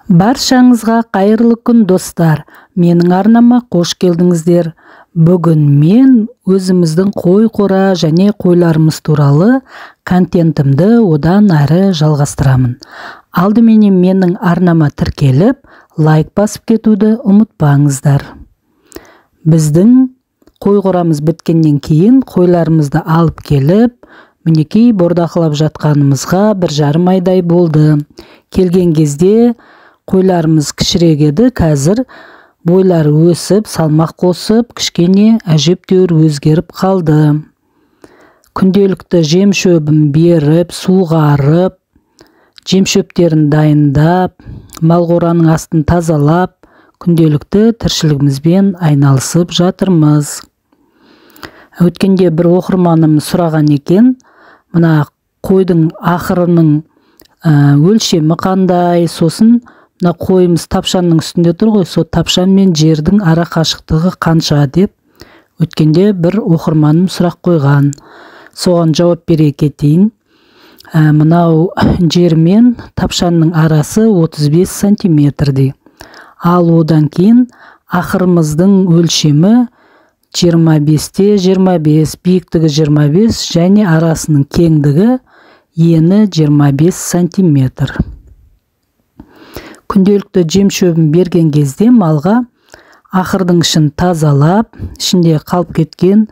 Баршаңызға қайырлы күн достар. Менің арнама қош келдіңіздер. Бүгін мен өзіміздің қой қора және қойларымыз туралы контентімді одан әрі жалғастырамын. Алдыменен менің арнама тіркеліп, лайк басып кетуді ұмытпаңыздар. Біздің қой қорамыз біткеннен кейін қойларымызды алып келіп, мінекей бордақылап жатқанымызға 1,5 айдай болды. Келген кезде қойларымыз кішірек еді, қазір бойлары өсіп, салмақ қосып, кішкене әжептәуір өзгеріп қалды. Күнделікті жем шөбін беріп, суғарып, жем шөптерін дайындап, мал қораның астын тазалап, күнделікті тіршілігімізбен айналысып жатырмыз. Өткенде бір оқырманым сұраған екен, мына қойдың ақырының өлшемі қандай, сосын мына қойымыз тапшанның үстінде тұр ғой, сол тапшан мен жердің ара қашықтығы қанша деп өткенде бір оқырманым сұрақ қойған. Соған жауап бере кетейін. Мынау жер мен тапшанның арасы 35 сантиметрдей. Ал одан кейін ақырымыздың өлшемі 25-те 25, биіктігі 25 және арасының кеңдігі ені 25 сантиметр. Күнделікті жем шөбін берген кезде малға ақырдың ішін тазалап, ішінде қалып кеткен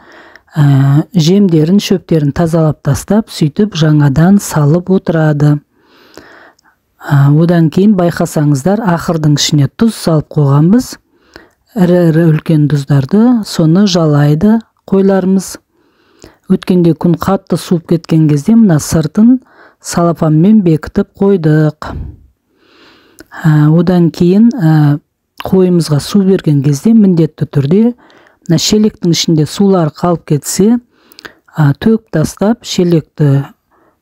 жемдерін, шөптерін тазалап тастап, сөйтіп жаңадан салып отырады. Одан кейін байқасаңыздар, ақырдың ішіне тұз салып қойғанбыз. Ірі үлкен тұздарды, соны жалайды қойларымыз. Өткенде күн қатты суып кеткен кезде мына сыртын салапанмен бекітіп қойдық. Одан кейін қойымызға су берген кезде міндетті түрде шелектің ішінде сулар қалып кетсе, төгіп тастап, шелекті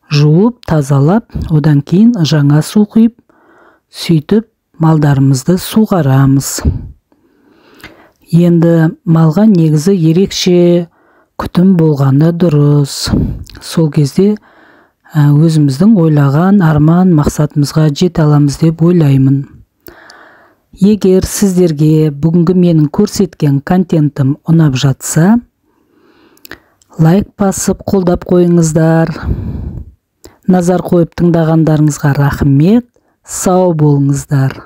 жуып, тазалап, одан кейін жаңа су құйып, сөйтіп малдарымызды суғарамыз. Енді малға негізі ерекше күтім болғанда дұрыс. Сол кезде өзіміздің ойлаған арман мақсатымызға жете аламыз деп ойлаймын. Егер сіздерге бүгінгі менің көрсеткен контентім ұнап жатса, лайк басып қолдап қойыңыздар. Назар қойып тыңдағандарыңызға рахмет. Сау болыңыздар.